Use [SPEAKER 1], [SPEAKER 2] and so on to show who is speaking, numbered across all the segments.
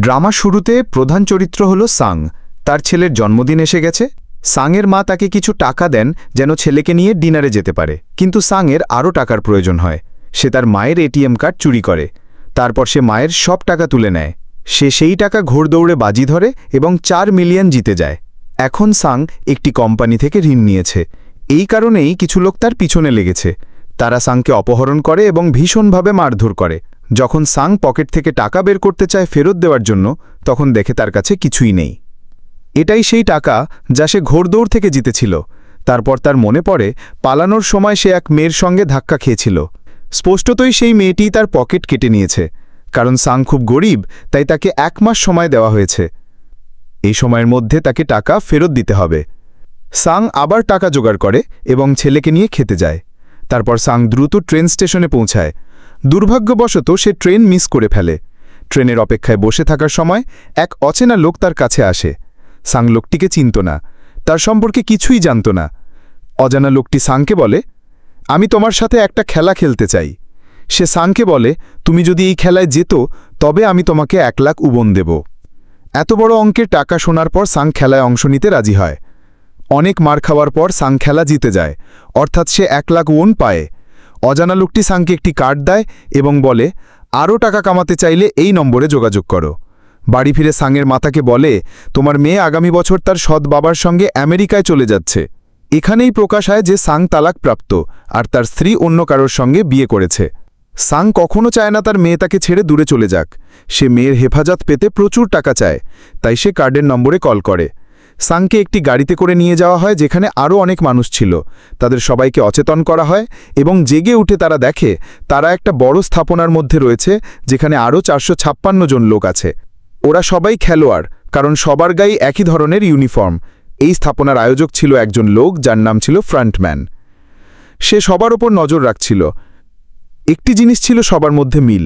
[SPEAKER 1] Drama শুরুতে প্রধান চরিত্র হল সাং। তার ছেলের জন্মদিন এসে গেছে। সাংয়ের মা তাকে কিছু টাকা দেন যেন ছেলেকে নিয়ে ডিনারে যেতে পারে, কিন্তু সাংয়ের আরও টাকার প্রয়োজন হয়। সে তার মায়ের এটিএম কার্ড চুরি করে। তারপর সে মায়ের সব টাকা তুলে নেয়। সে সেই টাকা ঘোড়দৌড়ে বাজি ধরে এবং 4 মিলিয়ন জিতে যায়। এখন সাং একটি কোম্পানি থেকে ঋণ নিয়েছে। এই কারণেই কিছু লোক তার পিছনে লেগেছে। তারা সাংকে অপহরণ করে এবং ভীষণভাবে মারধর করে। যখন সাং পকেট থেকে টাকা বের করতে চায় ফেরত দেওয়ার জন্য, তখন দেখে তার কাছে কিছুই নেই। এটাই সেই টাকা যা সে ঘোড়দৌড় থেকে জিতেছিল। তারপর তার মনে পড়ে পালানোর সময় সে এক মেয়ের সঙ্গে ধাক্কা খেয়েছিল। স্পষ্টতই সেই মেয়েটি তার পকেট কেটে নিয়েছে। কারণ সাং খুব গরিব, তাই তাকে 1 মাস সময় দেওয়া হয়েছে। এই সময়ের মধ্যে তাকে টাকা ফেরত দিতে হবে। সাং আবার টাকা জোগাড় করে এবং ছেলেকে নিয়ে খেতে যায়। তারপর সাং দ্রুত ট্রেন স্টেশনে পৌঁছায়। দুর্ভাগ্যবশত সে ট্রেন মিস করে ফেলে। ট্রেনের অপেক্ষায় বসে থাকার সময় এক অচেনা লোক তার কাছে আসে। সাং লোকটিকে চিনত না, তার সম্পর্কে কিছুই জানত না। অজানা লোকটি সাংকে বলে, আমি তোমার সাথে একটা খেলা খেলতে চাই। সে সাংকে বলে, তুমি যদি এই খেলায় যেত তবে আমি তোমাকে 1 লাখ উবন দেব। এত বড় অঙ্কের টাকা শোনার পর সাং খেলায় অংশ নিতে রাজি হয়। অনেক মার খাওয়ার পর সাং খেলা জিতে যায়, অর্থাৎ সে 1 লাখ উবন পায়। অজানা লোকটি সাংকে একটি কার্ড দেয় এবং বলে, আরও টাকা কামাতে চাইলে এই নম্বরে যোগাযোগ করো। বাড়ি ফিরে সাংয়ের মাতাকে বলে, তোমার মেয়ে আগামী বছর তার সৎ বাবার সঙ্গে আমেরিকায় চলে যাচ্ছে। এখানেই প্রকাশ হয় যে সাং তালাকপ্রাপ্ত আর তার স্ত্রী অন্য কারোর সঙ্গে বিয়ে করেছে। সাং কখনো চায় না তার মেয়ে তাকে ছেড়ে দূরে চলে যাক। সে মেয়ের হেফাজত পেতে প্রচুর টাকা চায়, তাই সে কার্ডের নম্বরে কল করে। সাংকে একটি গাড়িতে করে নিয়ে যাওয়া হয় যেখানে আরও অনেক মানুষ ছিল। তাদের সবাইকে অচেতন করা হয় এবং জেগে উঠে তারা দেখে তারা একটা বড় স্থাপনার মধ্যে রয়েছে যেখানে আরও 456 জন লোক আছে। ওরা সবাই খেলোয়াড়, কারণ সবার গায়ে একই ধরনের ইউনিফর্ম। এই স্থাপনার আয়োজক ছিল একজন লোক যার নাম ছিল ফ্রন্টম্যান। সে সবার ওপর নজর রাখছিল। একটি জিনিস ছিল সবার মধ্যে মিল,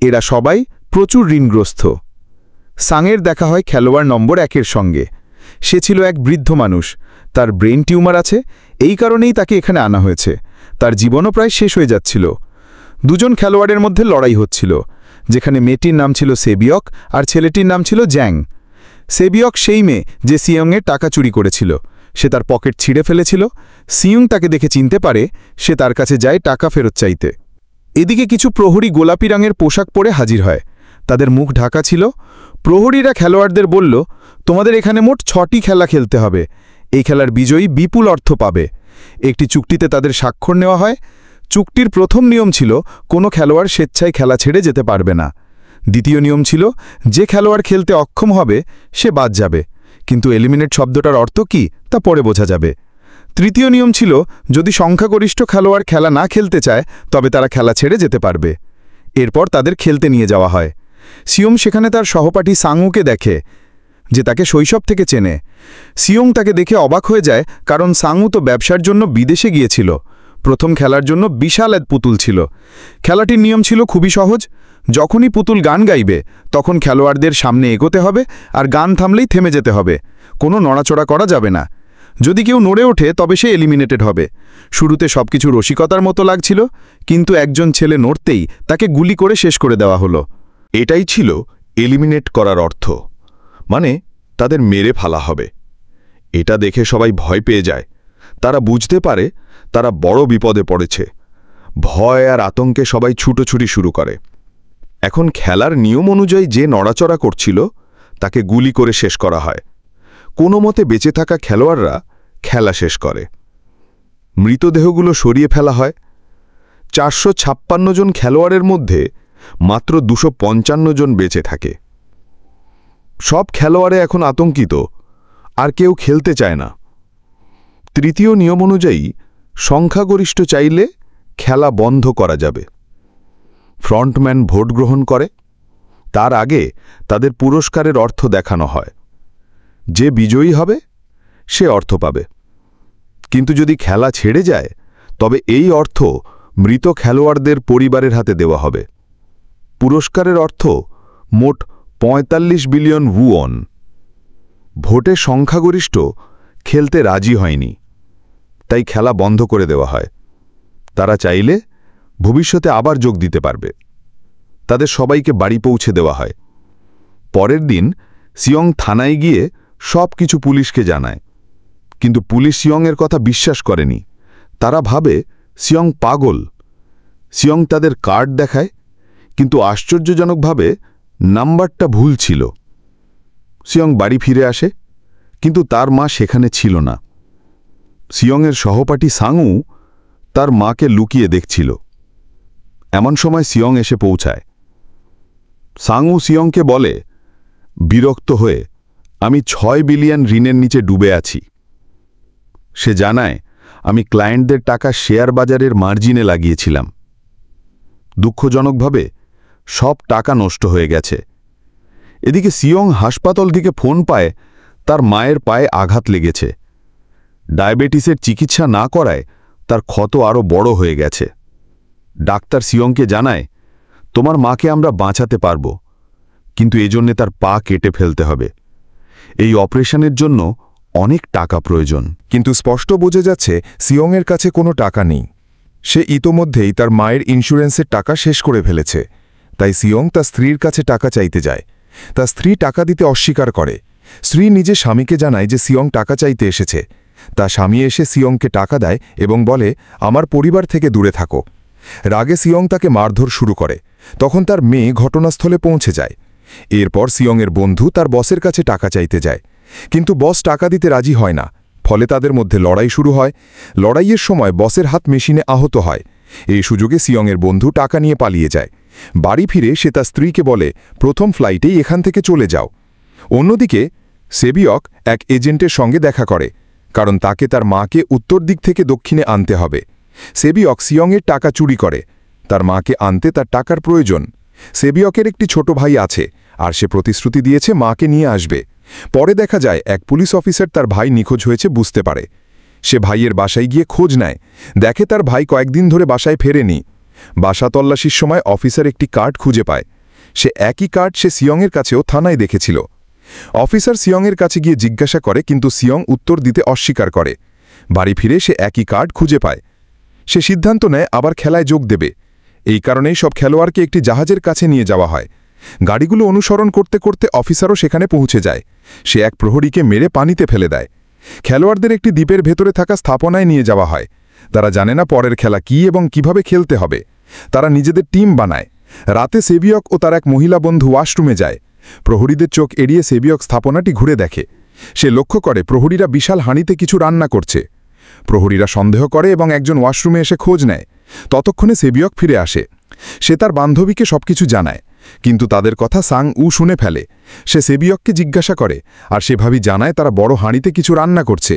[SPEAKER 1] এরা সবাই প্রচুর ঋণগ্রস্ত। সাংয়ের দেখা হয় খেলোয়াড় নম্বর 1-এর সঙ্গে। সে ছিল এক বৃদ্ধ মানুষ, তার ব্রেন টিউমার আছে, এই কারণেই তাকে এখানে আনা হয়েছে। তার জীবনও প্রায় শেষ হয়ে যাচ্ছিল। দুজন খেলোয়াড়ের মধ্যে লড়াই হচ্ছিল, যেখানে মেয়েটির নাম ছিল সেবিয়ক আর ছেলেটির নাম ছিল জ্যাং। সেবিয়ক সেই মেয়ে যে সিয়ংয়ের টাকা চুরি করেছিল। সে তার পকেট ছিঁড়ে ফেলেছিল। সিয়ং তাকে দেখে চিনতে পারে। সে তার কাছে যায় টাকা ফেরত চাইতে। এদিকে কিছু প্রহরী গোলাপি রঙের পোশাক পরে হাজির হয়। তাদের মুখ ঢাকা ছিল। প্রহরীরা খেলোয়াড়দের বলল, তোমাদের এখানে মোট 6টি খেলা খেলতে হবে। এই খেলার বিজয়ী বিপুল অর্থ পাবে। একটি চুক্তিতে তাদের স্বাক্ষর নেওয়া হয়। চুক্তির প্রথম নিয়ম ছিল কোনো খেলোয়াড় স্বেচ্ছায় খেলা ছেড়ে যেতে পারবে না। দ্বিতীয় নিয়ম ছিল যে খেলোয়াড় খেলতে অক্ষম হবে সে বাদ যাবে, কিন্তু এলিমিনেট শব্দটার অর্থ কী তা পরে বোঝা যাবে। তৃতীয় নিয়ম ছিল যদি সংখ্যাগরিষ্ঠ খেলোয়াড় খেলা না খেলতে চায় তবে তারা খেলা ছেড়ে যেতে পারবে। এরপর তাদের খেলতে নিয়ে যাওয়া হয়। সিয়ং সেখানে তার সহপাঠী সাংউকে দেখে, যে তাকে শৈশব থেকে চেনে। সিয়ং তাকে দেখে অবাক হয়ে যায়, কারণ সাংউ তো ব্যবসার জন্য বিদেশে গিয়েছিল। প্রথম খেলার জন্য বিশাল এক পুতুল ছিল। খেলাটির নিয়ম ছিল খুবই সহজ। যখনই পুতুল গান গাইবে তখন খেলোয়াড়দের সামনে এগোতে হবে আর গান থামলেই থেমে যেতে হবে। কোনো নড়াচড়া করা যাবে না। যদি কেউ নড়ে ওঠে তবে সে এলিমিনেটেড হবে। শুরুতে সবকিছু রসিকতার মতো লাগছিল, কিন্তু একজন ছেলে নড়তেই তাকে গুলি করে শেষ করে দেওয়া হলো।
[SPEAKER 2] এটাই ছিল এলিমিনেট করার অর্থ, মানে তাদের মেরে ফেলা হবে। এটা দেখে সবাই ভয় পেয়ে যায়। তারা বুঝতে পারে তারা বড় বিপদে পড়েছে। ভয় আর আতঙ্কে সবাই ছুটোছুটি শুরু করে। এখন খেলার নিয়ম অনুযায়ী যে নড়াচড়া করছিল তাকে গুলি করে শেষ করা হয়। কোনো মতে বেঁচে থাকা খেলোয়াড়রা খেলা শেষ করে। মৃতদেহগুলো সরিয়ে ফেলা হয়। 456 জন খেলোয়াড়ের মধ্যে মাত্র 255 জন বেঁচে থাকে। সব খেলোয়াড়ে এখন আতঙ্কিত, আর কেউ খেলতে চায় না। তৃতীয় নিয়ম অনুযায়ী সংখ্যাগরিষ্ঠ চাইলে খেলা বন্ধ করা যাবে। ফ্রন্টম্যান ভোট গ্রহণ করে। তার আগে তাদের পুরস্কারের অর্থ দেখানো হয়। যে বিজয়ী হবে সে অর্থ পাবে, কিন্তু যদি খেলা ছেড়ে যায় তবে এই অর্থ মৃত খেলোয়াড়দের পরিবারের হাতে দেওয়া হবে। পুরস্কারের অর্থ মোট 45 বিলিয়ন উওন। ভোটে সংখ্যাগরিষ্ঠ খেলতে রাজি হয়নি, তাই খেলা বন্ধ করে দেওয়া হয়। তারা চাইলে ভবিষ্যতে আবার যোগ দিতে পারবে। তাদের সবাইকে বাড়ি পৌঁছে দেওয়া হয়। পরের দিন সিয়ং থানায় গিয়ে সব কিছু পুলিশকে জানায়, কিন্তু পুলিশ সিয়ংয়ের কথা বিশ্বাস করেনি। তারা ভাবে সিয়ং পাগল। সিয়ং তাদের কার্ড দেখায়, কিন্তু আশ্চর্যজনকভাবে নাম্বারটা ভুল ছিল। সিয়ং বাড়ি ফিরে আসে, কিন্তু তার মা সেখানে ছিল না। সিয়ংয়ের সহপাঠী সাংউ তার মাকে লুকিয়ে দেখছিল। এমন সময় সিয়ং এসে পৌঁছায়। সাংউ সিয়ংকে বলে, বিরক্ত হয়ে, আমি 6 বিলিয়ন ঋণের নিচে ডুবে আছি। সে জানায়, আমি ক্লায়েন্টদের টাকা শেয়ার বাজারের মার্জিনে লাগিয়েছিলাম। দুঃখজনকভাবে সব টাকা নষ্ট হয়ে গেছে। এদিকে সিয়ং হাসপাতাল থেকে ফোন পায় তার মায়ের পায়ে আঘাত লেগেছে। ডায়াবেটিসের চিকিৎসা না করায় তার ক্ষত আরও বড় হয়ে গেছে। ডাক্তার সিয়ংকে জানায়, তোমার মাকে আমরা বাঁচাতে পারব, কিন্তু এজন্যে তার পা কেটে ফেলতে হবে। এই অপারেশনের জন্য অনেক টাকা প্রয়োজন।
[SPEAKER 3] কিন্তু স্পষ্ট বোঝা যাচ্ছে সিয়ংয়ের কাছে কোনো টাকা নেই। সে ইতোমধ্যেই তার মায়ের ইন্স্যুরেন্সের টাকা শেষ করে ফেলেছে। তাই সিয়ং তার স্ত্রীর কাছে টাকা চাইতে যায়। তার স্ত্রী টাকা দিতে অস্বীকার করে। স্ত্রী নিজে স্বামীকে জানায় যে সিয়ং টাকা চাইতে এসেছে। তার স্বামী এসে সিয়ংকে টাকা দেয় এবং বলে, আমার পরিবার থেকে দূরে থাকো। রাগে সিয়ং তাকে মারধর শুরু করে। তখন তার মেয়ে ঘটনাস্থলে পৌঁছে যায়। এরপর সিয়ংয়ের বন্ধু তার বসের কাছে টাকা চাইতে যায়, কিন্তু বস টাকা দিতে রাজি হয় না। ফলে তাদের মধ্যে লড়াই শুরু হয়। লড়াইয়ের সময় বসের হাত মেশিনে আহত হয়। এই সুযোগে সিয়ংয়ের বন্ধু টাকা নিয়ে পালিয়ে যায়। বাড়ি ফিরে সে তার স্ত্রীকে বলে, প্রথম ফ্লাইটেই এখান থেকে চলে যাও। অন্যদিকে সেবিয়ক এক এজেন্টের সঙ্গে দেখা করে, কারণ তাকে তার মাকে উত্তর দিক থেকে দক্ষিণে আনতে হবে। সেবিয়ক সিয়ংয়ের টাকা চুরি করে। তার মাকে আনতে তার টাকার প্রয়োজন। সেবিয়কের একটি ছোট ভাই আছে, আর সে প্রতিশ্রুতি দিয়েছে মাকে নিয়ে আসবে। পরে দেখা যায় এক পুলিশ অফিসার তার ভাই নিখোঁজ হয়েছে বুঝতে পারে। সে ভাইয়ের বাসায় গিয়ে খোঁজ নেয়, দেখে তার ভাই কয়েকদিন ধরে বাসায় ফেরেনি। বাসা তল্লাশির সময় অফিসার একটি কার্ড খুঁজে পায়। সে একই কার্ড সে সিয়ংয়ের কাছেও থানায় দেখেছিল। অফিসার সিয়ংয়ের কাছে গিয়ে জিজ্ঞাসা করে, কিন্তু সিয়ং উত্তর দিতে অস্বীকার করে। বাড়ি ফিরে সে একই কার্ড খুঁজে পায়। সে সিদ্ধান্ত নেয় আবার খেলায় যোগ দেবে। এই কারণেই সব খেলোয়াড়কে একটি জাহাজের কাছে নিয়ে যাওয়া হয়। গাড়িগুলো অনুসরণ করতে করতে অফিসারও সেখানে পৌঁছে যায়। সে এক প্রহরীকে মেরে পানিতে ফেলে দেয়। খেলোয়াড়দের একটি দ্বীপের ভেতরে থাকা স্থাপনায় নিয়ে যাওয়া হয়। তারা জানে না পরের খেলা কী এবং কিভাবে খেলতে হবে। তারা নিজেদের টিম বানায়। রাতে সেবিয়ক ও তার এক মহিলা বন্ধু ওয়াশরুমে যায়। প্রহরীদের চোখ এড়িয়ে সেবিয়ক স্থাপনাটি ঘুরে দেখে। সে লক্ষ্য করে প্রহরীরা বিশাল হাঁড়িতে কিছু রান্না করছে। প্রহরীরা সন্দেহ করে এবং একজন ওয়াশরুমে এসে খোঁজ নেয়। ততক্ষণে সেবিয়ক ফিরে আসে। সে তার বান্ধবীকে সবকিছু জানায়, কিন্তু তাদের কথা সাং-উ শুনে ফেলে। সে সেবিয়ককে জিজ্ঞাসা করে, আর সেভাবেই জানায় তারা বড় হাঁড়িতে কিছু রান্না করছে।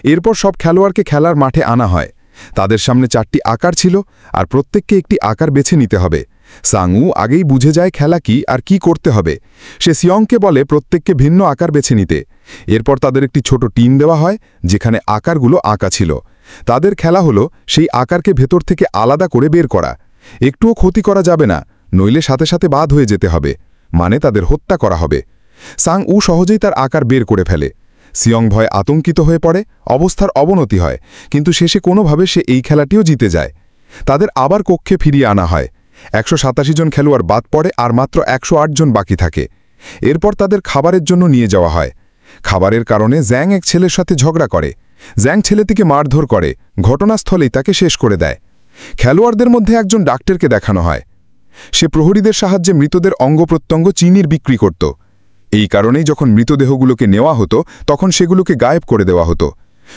[SPEAKER 3] এরপর সব খেলোয়াড়কে খেলার মাঠে আনা হয়। তাদের সামনে 4টি আকার ছিল, আর প্রত্যেককে একটি আকার বেছে নিতে হবে। সাং-উ আগেই বুঝে যায় খেলা কি আর কি করতে হবে। সে সিয়ংকে বলে প্রত্যেককে ভিন্ন আকার বেছে নিতে। এরপর তাদের একটি ছোট টিম দেওয়া হয়, যেখানে আকারগুলো আঁকা ছিল। তাদের খেলা হলো সেই আকারকে ভেতর থেকে আলাদা করে বের করা। একটুও ক্ষতি করা যাবে না, নইলে সাথে সাথে বাদ হয়ে যেতে হবে, মানে তাদের হত্যা করা হবে। সাং-উ সহজেই তার আকার বের করে ফেলে। সিয়ং ভয় আতঙ্কিত হয়ে পড়ে, অবস্থার অবনতি হয়, কিন্তু শেষে কোনোভাবে সে এই খেলাটিও জিতে যায়। তাদের আবার কক্ষে ফিরিয়ে আনা হয়। 187 জন খেলোয়াড় বাদ পড়ে, আর মাত্র 108 জন বাকি থাকে। এরপর তাদের খাবারের জন্য নিয়ে যাওয়া হয়। খাবারের কারণে জ্যাং এক ছেলের সাথে ঝগড়া করে। জ্যাং ছেলেটিকে মারধর করে, ঘটনাস্থলেই তাকে শেষ করে দেয়। খেলোয়াড়দের মধ্যে একজন ডাক্তারকে দেখানো হয়। সে প্রহরীদের সাহায্যে মৃতদের অঙ্গপ্রত্যঙ্গ চিনির বিক্রি করত। এই কারণেই যখন মৃতদেহগুলোকে নেওয়া হতো তখন সেগুলোকে গায়েব করে দেওয়া হতো।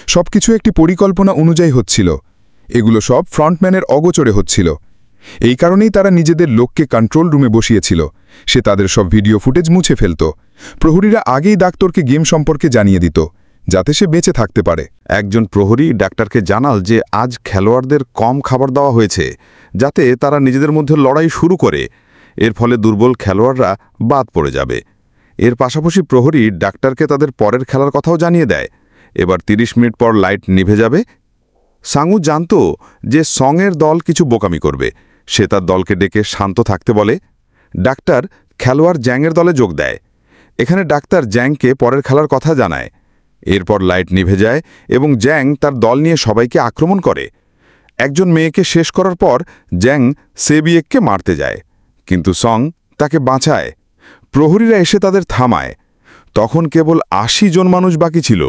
[SPEAKER 3] সবকিছু একটি পরিকল্পনা অনুযায়ী হচ্ছিল। এগুলো সব ফ্রন্টম্যানের অগোচরে হচ্ছিল। এই কারণেই তারা নিজেদের লোককে কন্ট্রোল রুমে বসিয়েছিল। সে তাদের সব ভিডিও ফুটেজ মুছে ফেলত। প্রহরীরা আগেই ডাক্তারকে গেম সম্পর্কে জানিয়ে দিত, যাতে সে বেঁচে থাকতে পারে।
[SPEAKER 2] একজন প্রহরী ডাক্তারকে জানাল যে আজ খেলোয়াড়দের কম খাবার দেওয়া হয়েছে, যাতে তারা নিজেদের মধ্যে লড়াই শুরু করে। এর ফলে দুর্বল খেলোয়াড়রা বাদ পড়ে যাবে। এর পাশাপাশি প্রহরী ডাক্তারকে তাদের পরের খেলার কথাও জানিয়ে দেয়। এবার 30 মিনিট পর লাইট নিভে যাবে। সাংউ জানত যে সং-এর দল কিছু বোকামি করবে। সে তার দলকে ডেকে শান্ত থাকতে বলে। ডাক্তার খেলোয়াড় জ্যাংয়ের দলে যোগ দেয়। এখানে ডাক্তার জ্যাংকে পরের খেলার কথা জানায়। এরপর লাইট নিভে যায় এবং জ্যাং তার দল নিয়ে সবাইকে আক্রমণ করে। একজন মেয়েকে শেষ করার পর জ্যাং সেবিয়েককে মারতে যায়, কিন্তু সং তাকে বাঁচায়।
[SPEAKER 3] প্রহরীরা এসে তাদের থামায়। তখন কেবল ৮০ জন মানুষ বাকি ছিল।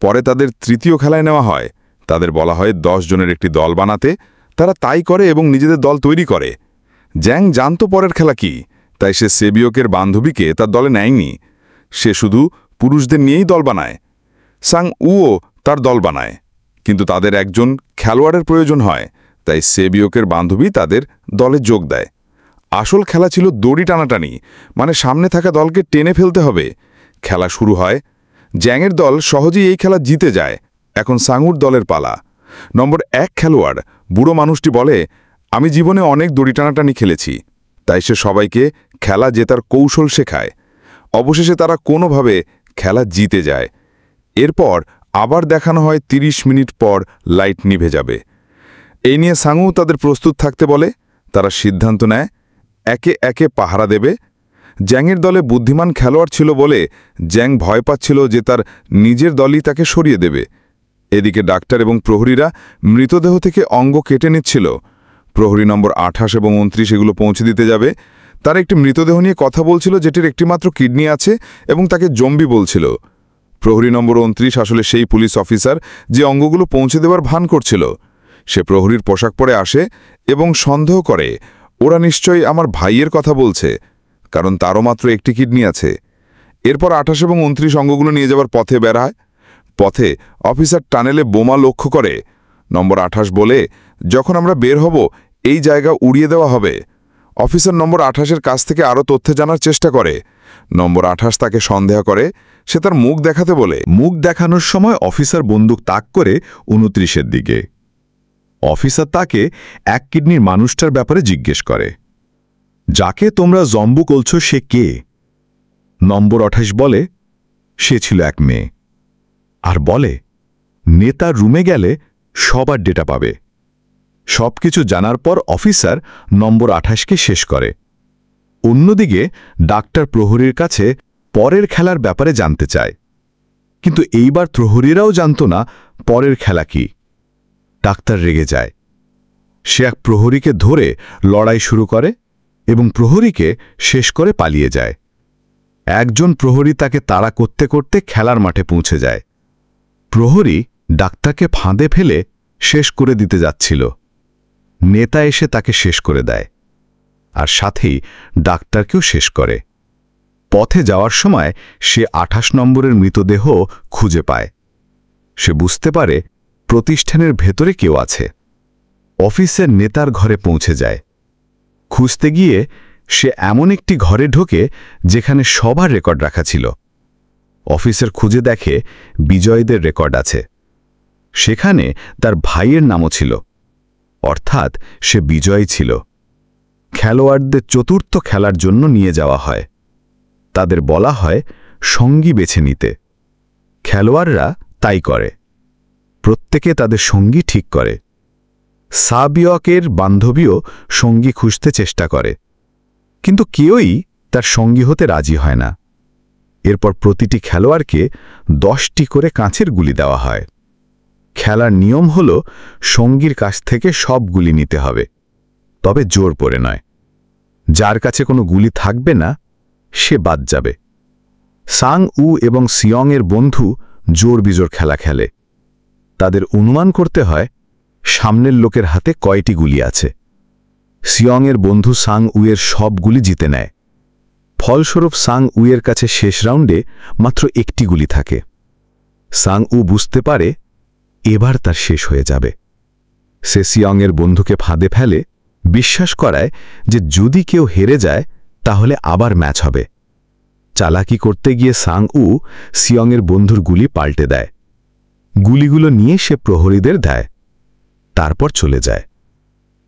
[SPEAKER 3] পরে তাদের তৃতীয় খেলায় নেওয়া হয়। তাদের বলা হয় ১০ জনের একটি দল বানাতে। তারা তাই করে এবং নিজেদের দল তৈরি করে। জ্যাং জানত পরের খেলা কি, তাই সে সেবিয়কের বান্ধবীকে তার দলে নেয়নি। সে শুধু পুরুষদের নিয়েই দল বানায়। সাং উও তার দল বানায়, কিন্তু তাদের একজন খেলোয়াড়ের প্রয়োজন হয়, তাই সেবিয়কের বান্ধবী তাদের দলে যোগ দেয়। আসল খেলা ছিল দড়ি টানাটানি, মানে সামনে থাকা দলকে টেনে ফেলতে হবে। খেলা শুরু হয়। জ্যাংয়ের দল সহজেই এই খেলা জিতে যায়। এখন সাংউর দলের পালা। নম্বর ১ খেলোয়াড়, বুড়ো মানুষটি বলে, আমি জীবনে অনেক দড়ি টানাটানি খেলেছি। তাই সে সবাইকে খেলা জেতার কৌশল শেখায়। অবশেষে তারা কোনোভাবে খেলা জিতে যায়। এরপর আবার দেখানো হয় ৩০ মিনিট পর লাইট নিভে যাবে। এই নিয়ে সাংউ তাদের প্রস্তুত থাকতে বলে। তারা সিদ্ধান্ত নেয় একে একে পাহারা দেবে। জ্যাংয়ের দলে বুদ্ধিমান খেলোয়াড় ছিল বলে জ্যাং ভয় পাচ্ছিল যে তার নিজের দলই তাকে সরিয়ে দেবে। এদিকে ডাক্তার এবং প্রহরীরা মৃতদেহ থেকে অঙ্গ কেটে নিচ্ছিল। প্রহরী নম্বর ২৮ এবং ২৯ এগুলো পৌঁছে দিতে যাবে। তারা একটি মৃতদেহ নিয়ে কথা বলছিল যেটির একটিমাত্র কিডনি আছে এবং তাকে জম্বি বলছিল। প্রহরী নম্বর ২৯ আসলে সেই পুলিশ অফিসার যে অঙ্গগুলো পৌঁছে দেওয়ার ভান করছিল। সে প্রহরীর পোশাক পরে আসে এবং সন্দেহ করে ওরা নিশ্চয়ই আমার ভাইয়ের কথা বলছে, কারণ তারও মাত্র একটি কিডনি আছে। এরপর ২৮ এবং ২৯ অঙ্গগুলো নিয়ে যাবার পথে বেড়ায়। পথে অফিসার টানেলে বোমা লক্ষ্য করে। নম্বর ২৮ বলে, যখন আমরা বের হব এই জায়গা উড়িয়ে দেওয়া হবে। অফিসার নম্বর ২৮-এর কাছ থেকে আরও তথ্য জানার চেষ্টা করে। নম্বর ২৮ তাকে সন্দেহ করে। সে তার মুখ দেখাতে বলে।
[SPEAKER 2] মুখ দেখানোর সময় অফিসার বন্দুক তাক করে ২৯-এর দিকে। অফিসার তাকে এক কিডনির মানুষটার ব্যাপারে জিজ্ঞেস করে, যাকে তোমরা জম্বু বলছো সে কে? নম্বর ২৮ বলে, সে ছিল এক মেয়ে। আর বলে, নেতার রুমে গেলে সবার ডেটা পাবে। সবকিছু জানার পর অফিসার নম্বর ২৮কে শেষ করে। অন্যদিকে ডাক্তার প্রহরীর কাছে পরের খেলার ব্যাপারে জানতে চায়, কিন্তু এইবার প্রহরীরাও জানত না পরের খেলা কি। ডাক্তার রেগে যায়। সে এক প্রহরীকে ধরে লড়াই শুরু করে এবং প্রহরীকে শেষ করে পালিয়ে যায়। একজন প্রহরী তাকে তাড়া করতে করতে খেলার মাঠে পৌঁছে যায়। প্রহরী ডাক্তারকে ফাঁদে ফেলে শেষ করে দিতে যাচ্ছিল। নেতা এসে তাকে শেষ করে দেয়, আর সাথেই ডাক্তারকেও শেষ করে। পথে যাওয়ার সময় সে ২৮ নম্বরের মৃতদেহ খুঁজে পায়। সে বুঝতে পারে প্রতিষ্ঠানের ভেতরে কেউ আছে। অফিসের নেতার ঘরে পৌঁছে যায়। খুঁজতে গিয়ে সে এমন একটি ঘরে ঢোকে যেখানে সবার রেকর্ড রাখা ছিল। অফিসের খুঁজে দেখে বিজয়ীদের রেকর্ড আছে। সেখানে তার ভাইয়ের নামও ছিল, অর্থাৎ সে বিজয়ী ছিল। খেলোয়াড়দের চতুর্থ খেলার জন্য নিয়ে যাওয়া হয়। তাদের বলা হয় সঙ্গী বেছে নিতে। খেলোয়াড়রা তাই করে। প্রত্যেকে তাদের সঙ্গী ঠিক করে। সাবিয়কের বান্ধবীও সঙ্গী খুঁজতে চেষ্টা করে, কিন্তু কেউই তার সঙ্গী হতে রাজি হয় না। এরপর প্রতিটি খেলোয়াড়কে 10টি করে কাঁচের গুলি দেওয়া হয়। খেলার নিয়ম হল সঙ্গীর কাছ থেকে সব গুলি নিতে হবে, তবে জোর করে নয়। যার কাছে কোনো গুলি থাকবে না সে বাদ যাবে। সাং উ এবং সিয়ংয়ের বন্ধু জোর বিজোর খেলা খেলে। তাদের অনুমান করতে হয় সামনের লোকের হাতে কয়টি গুলি আছে। সিয়ংয়ের বন্ধু সাং উয়ের সব গুলি জিতে নেয়। ফলস্বরূপ সাং উয়ের কাছে শেষ রাউন্ডে মাত্র একটি গুলি থাকে। সাং উ বুঝতে পারে এবার তার শেষ হয়ে যাবে। সে সিয়ংয়ের বন্ধুকে ফাঁদে ফেলে, বিশ্বাস করায় যে যদি কেউ হেরে যায় তাহলে আবার ম্যাচ হবে। চালাকি করতে গিয়ে সাং উ সিয়ংয়ের বন্ধুর গুলি পাল্টে দেয়। গুলিগুলো নিয়ে সে প্রহরীদের দেয়, তারপর চলে যায়।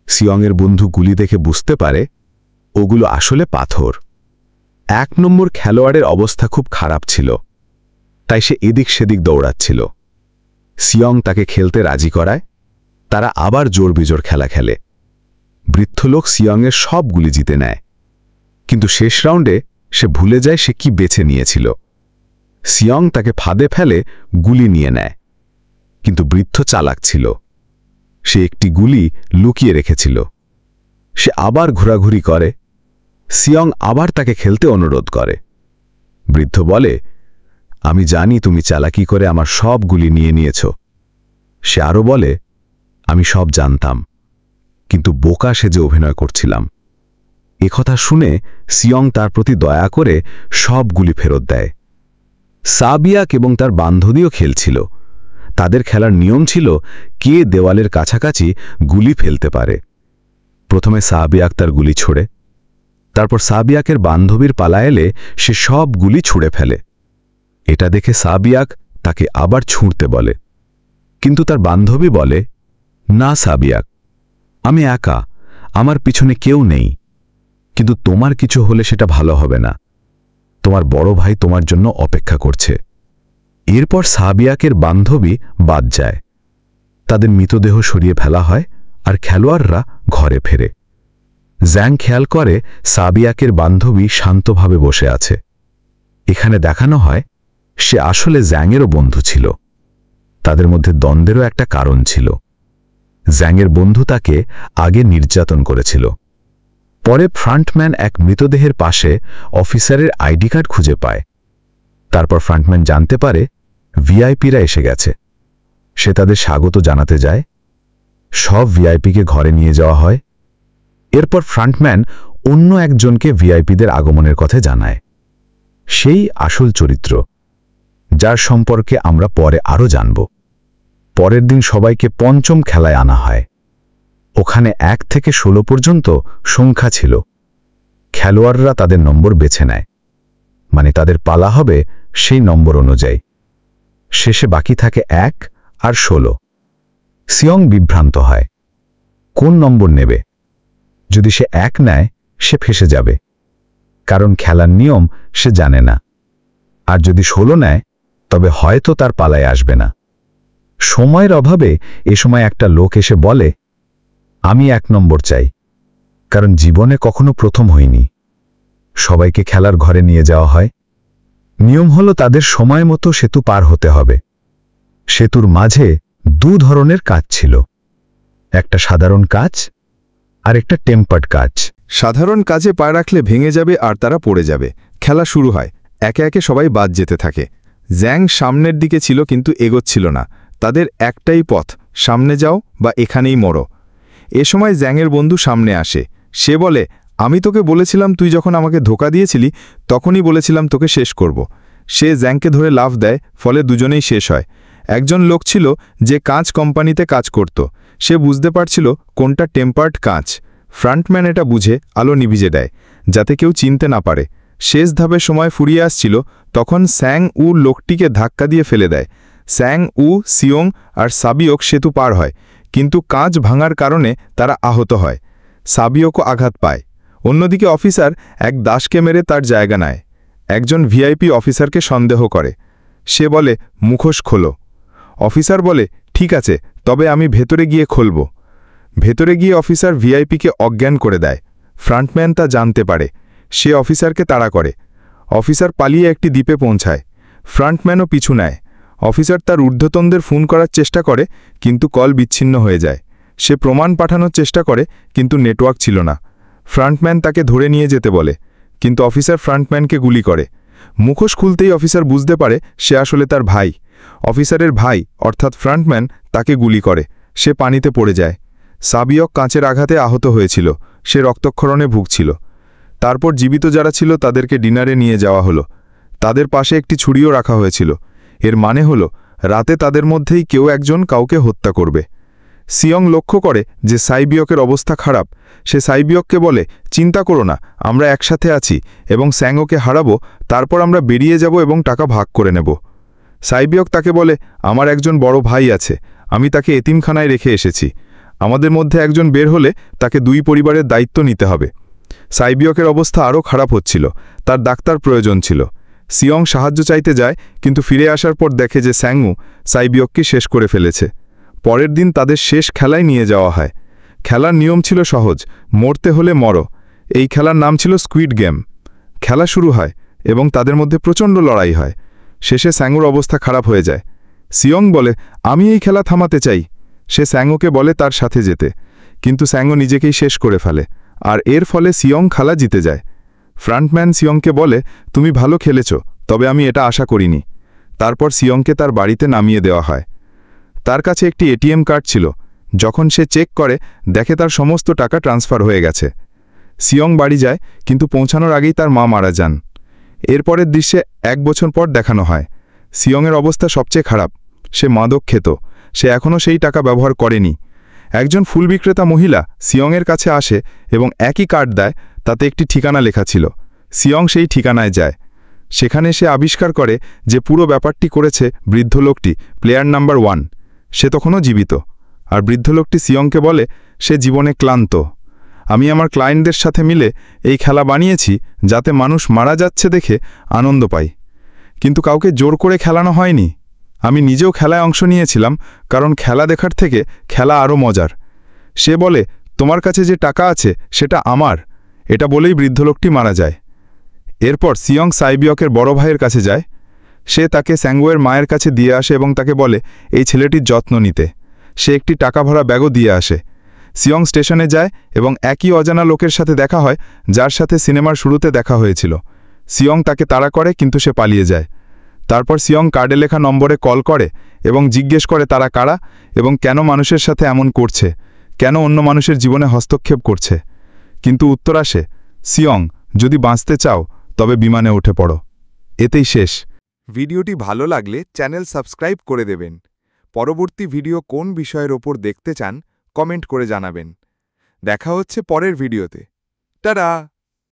[SPEAKER 2] সিয়ংয়ের বন্ধু গুলি দেখে বুঝতে পারে ওগুলো আসলে পাথর। ১ নম্বর খেলোয়াড়ের অবস্থা খুব খারাপ ছিল, তাই সে এদিক সেদিক দৌড়াচ্ছিল। সিয়ং তাকে খেলতে রাজি করায়। তারা আবার জোর বিজোর খেলা খেলে। বৃদ্ধলোক সিয়ংয়ের সব গুলি জিতে নেয়, কিন্তু শেষ রাউন্ডে সে ভুলে যায় সে কি বেছে নিয়েছিল। সিয়ং তাকে ফাঁদে ফেলে গুলি নিয়ে নেয়, কিন্তু বৃদ্ধ চালাক ছিল। সে একটি গুলি লুকিয়ে রেখেছিল। সে আবার ঘোরাঘুরি করে,
[SPEAKER 4] সিয়ং আবার তাকে খেলতে অনুরোধ করে। বৃদ্ধ বলে, আমি জানি তুমি চালাকি করে আমার সব গুলি নিয়ে নিয়েছ। সে আরও বলে, আমি সব জানতাম, কিন্তু বোকা সেজে অভিনয় করছিলাম। একথা শুনে সিয়ং তার প্রতি দয়া করে সব গুলি ফেরত দেয়। সাবিয়াক এবং তার বান্ধবীও খেলছিল। তাদের খেলার নিয়ম ছিল কে দেওয়ালের কাছাকাছি গুলি ফেলতে পারে। প্রথমে সাবিয়াক তার গুলি ছোড়ে, তারপর সাবিয়াকের বান্ধবীর পালা এলে সে সব গুলি ছুঁড়ে ফেলে। এটা দেখে সাবিয়াক তাকে আবার ছুঁড়তে বলে, কিন্তু তার বান্ধবী বলে, না সাবিয়াক, আমি একা, আমার পিছনে কেউ নেই, কিন্তু তোমার কিছু হলে সেটা ভালো হবে না। তোমার বড় ভাই তোমার জন্য অপেক্ষা করছে। এরপর সাবিয়াকের বান্ধবী বাদ যায়। তাদের মৃতদেহ সরিয়ে ফেলা হয় আর খেলোয়াড়রা ঘরে ফেরে। জ্যাং খেয়াল করে সাবিয়াকের বান্ধবী শান্তভাবে বসে আছে। এখানে দেখানো হয় সে আসলে জ্যাংয়েরও বন্ধু ছিল। তাদের মধ্যে দ্বন্দ্বেরও একটা কারণ ছিল। জ্যাংয়ের বন্ধু তাকে আগে নির্যাতন করেছিল। পরে ফ্রন্টম্যান এক মৃতদেহের পাশে অফিসারের আইডি কার্ড খুঁজে পায়। তারপর ফ্রন্টম্যান জানতে পারে ভিআইপিরা এসে গেছে। সে তাদের স্বাগত জানাতে যায়। সব ভিআইপিকে ঘরে নিয়ে যাওয়া হয়। এরপর ফ্রন্টম্যান অন্য একজনকে ভিআইপিদের আগমনের কথা জানায়। সেই আসল চরিত্র, যার সম্পর্কে আমরা পরে আরও জানব। পরের দিন সবাইকে পঞ্চম খেলায় আনা হয়। ওখানে 1 থেকে 16 পর্যন্ত সংখ্যা ছিল। খেলোয়াড়রা তাদের নম্বর বেছে নেয়, মানে তাদের পালা হবে সেই নম্বর অনুযায়ী। শেষে বাকি থাকে 1 আর 16। সিয়ং বিভ্রান্ত হয়, কোন নম্বর নেবে। যদি সে 1 নেয় সে ফেঁসে যাবে, কারণ খেলার নিয়ম সে জানে না। আর যদি 16 নেয় তবে হয়তো তার পালায় আসবে না। সময়ের অভাবে এ সময় একটা লোক এসে বলে, আমি 1 নম্বর চাই, কারণ জীবনে কখনো প্রথম হইনি। সবাইকে খেলার ঘরে নিয়ে যাওয়া হয়। নিয়ম হলো তাদের সময় মতো সেতু পার হতে হবে। সেতুর মাঝে 2 ধরনের কাজ ছিল, একটা সাধারণ কাজ আর একটা টেম্পার্ড কাজ।
[SPEAKER 3] সাধারণ কাজে পা রাখলে ভেঙে যাবে আর তারা পড়ে যাবে। খেলা শুরু হয়। একে একে সবাই বাদ যেতে থাকে। জ্যাং সামনের দিকে ছিল কিন্তু এগোচ্ছিল না। তাদের একটাই পথ, সামনে যাও বা এখানেই মরো। এ সময় জ্যাংয়ের বন্ধু সামনে আসে। সে বলে, আমি তোকে বলেছিলাম, তুই যখন আমাকে ধোকা দিয়েছিলি তখনই বলেছিলাম তোকে শেষ করব। সে জ্যাংকে ধরে লাফ দেয়, ফলে দুজনেই শেষ হয়। একজন লোক ছিল যে কাঁচ কোম্পানিতে কাজ করত। সে বুঝতে পারছিল কোনটা টেম্পার্ড কাঁচ। ফ্রন্টম্যান এটা বুঝে আলো নিভিজে দেয়, যাতে কেউ চিনতে না পারে। শেষ ধাপের সময় ফুরিয়ে আসছিল, তখন স্যাং উ লোকটিকে ধাক্কা দিয়ে ফেলে দেয়। স্যাং উ, সিয়ং আর সাবিয়ক সেতু পার হয়, কিন্তু কাঁচ ভাঙার কারণে তারা আহত হয়। সাবিয়কও আঘাত পায়। অন্যদিকে অফিসার এক দাসকে মেরে তার জায়গা নেয়। একজন ভিআইপি অফিসারকে সন্দেহ করে। সে বলে, মুখোশ খোলো। অফিসার বলে, ঠিক আছে, তবে আমি ভেতরে গিয়ে খুলব। ভেতরে গিয়ে অফিসার ভিআইপিকে অজ্ঞান করে দেয়। ফ্রন্টম্যান তা জানতে পারে। সে অফিসারকে তাড়া করে। অফিসার পালিয়ে একটি দ্বীপে পৌঁছায়। ফ্রন্টম্যানও পিছু নেয়। অফিসার তার ঊর্ধ্বতনদের ফোন করার চেষ্টা করে, কিন্তু কল বিচ্ছিন্ন হয়ে যায়। সে প্রমাণ পাঠানোর চেষ্টা করে, কিন্তু নেটওয়ার্ক ছিল না। ফ্রন্টম্যান তাকে ধরে নিয়ে যেতে বলে, কিন্তু অফিসার ফ্রন্টম্যানকে গুলি করে। মুখোশ খুলতেই অফিসার বুঝতে পারে সে আসলে তার ভাই। অফিসারের ভাই অর্থাৎ ফ্রন্টম্যান তাকে গুলি করে। সে পানিতে পড়ে যায়। সাবিয়ক কাঁচের আঘাতে আহত হয়েছিল। সে রক্তক্ষরণে ভুগছিল। তারপর জীবিত যারা ছিল তাদেরকে ডিনারে নিয়ে যাওয়া হলো। তাদের পাশে একটি ছুরিও রাখা হয়েছিল। এর মানে হলো রাতে তাদের মধ্যেই কেউ একজন কাউকে হত্যা করবে। সিয়ং লক্ষ্য করে যে সাইবিয়কের অবস্থা খারাপ। সে সাইবিয়ককে বলে, চিন্তা করো না, আমরা একসাথে আছি এবং স্যাংওকে হারাবো, তারপর আমরা বেরিয়ে যাব এবং টাকা ভাগ করে নেব। সাইবিয়ক তাকে বলে, আমার একজন বড় ভাই আছে, আমি তাকে এতিমখানায় রেখে এসেছি। আমাদের মধ্যে একজন বের হলে তাকে 2 পরিবারের দায়িত্ব নিতে হবে। সাইবিয়কের অবস্থা আরও খারাপ হচ্ছিল। তার ডাক্তার প্রয়োজন ছিল। সিয়ং সাহায্য চাইতে যায়, কিন্তু ফিরে আসার পর দেখে যে স্যাংউ সাইবিয়ককে শেষ করে ফেলেছে। পরের দিন তাদের শেষ খেলায় নিয়ে যাওয়া হয়। খেলার নিয়ম ছিল সহজ, মরতে হলে মরো। এই খেলার নাম ছিল স্কুইড গেম। খেলা শুরু হয় এবং তাদের মধ্যে প্রচণ্ড লড়াই হয়। শেষে স্যাংউর অবস্থা খারাপ হয়ে যায়। সিয়ং বলে, আমি এই খেলা থামাতে চাই। সে স্যাংওকে বলে তার সাথে যেতে, কিন্তু স্যাংও নিজেকেই শেষ করে ফেলে, আর এর ফলে সিয়ং খেলা জিতে যায়। ফ্রন্টম্যান সিয়ংকে বলে, তুমি ভালো খেলেছ, তবে আমি এটা আশা করিনি। তারপর সিয়ংকে তার বাড়িতে নামিয়ে দেওয়া হয়। তার কাছে একটি এটিএম কার্ড ছিল। যখন সে চেক করে, দেখে তার সমস্ত টাকা ট্রান্সফার হয়ে গেছে। সিয়ং বাড়ি যায়, কিন্তু পৌঁছানোর আগেই তার মা মারা যান। এরপরের দৃশ্যে 1 বছর পর দেখানো হয়। সিয়ংয়ের অবস্থা সবচেয়ে খারাপ। সে মাদক খেত। সে এখনও সেই টাকা ব্যবহার করেনি। একজন ফুল বিক্রেতা মহিলা সিয়ংয়ের কাছে আসে এবং একই কার্ড দেয়, তাতে একটি ঠিকানা লেখা ছিল। সিয়ং সেই ঠিকানায় যায়। সেখানে সে আবিষ্কার করে যে পুরো ব্যাপারটি করেছে বৃদ্ধ লোকটি, প্লেয়ার নাম্বার 1। সে তখনও জীবিত। আর বৃদ্ধ লোকটি সিয়ংকে বলে, সে জীবনে ক্লান্ত। আমি আমার ক্লায়েন্টদের সাথে মিলে এই খেলা বানিয়েছি যাতে মানুষ মারা যাচ্ছে দেখে আনন্দ পাই, কিন্তু কাউকে জোর করে খেলানো হয়নি। আমি নিজেও খেলায় অংশ নিয়েছিলাম, কারণ খেলা দেখার থেকে খেলা আরও মজার। সে বলে, তোমার কাছে যে টাকা আছে সেটা আমার। এটা বলেই বৃদ্ধ লোকটি মারা যায়। এরপর সিয়ং সাইবিয়কের বড় ভাইয়ের কাছে যায়। সে তাকে স্যাঙ্গুয়ের মায়ের কাছে দিয়ে আসে এবং তাকে বলে এই ছেলেটির যত্ন নিতে। সে একটি টাকা ভরা ব্যাগও দিয়ে আসে। সিয়ং স্টেশনে যায় এবং একই অজানা লোকের সাথে দেখা হয় যার সাথে সিনেমার শুরুতে দেখা হয়েছিল। সিয়ং তাকে তাড়া করে, কিন্তু সে পালিয়ে যায়। তারপর সিয়ং কার্ডে লেখা নম্বরে কল করে এবং জিজ্ঞেস করে তারা কারা এবং কেন মানুষের সাথে এমন করছে, কেন অন্য মানুষের জীবনে হস্তক্ষেপ করছে। কিন্তু উত্তর আসে, সিয়ং, যদি বাঁচতে চাও তবে বিমানে উঠে পড়ো। এতেই শেষ।
[SPEAKER 5] ভিডিওটি ভালো লাগলে চ্যানেল সাবস্ক্রাইব করে দেবেন। পরবর্তী ভিডিও কোন বিষয়ের ওপর দেখতে চান কমেন্ট করে জানাবেন। দেখা হচ্ছে পরের ভিডিওতে। টাটা।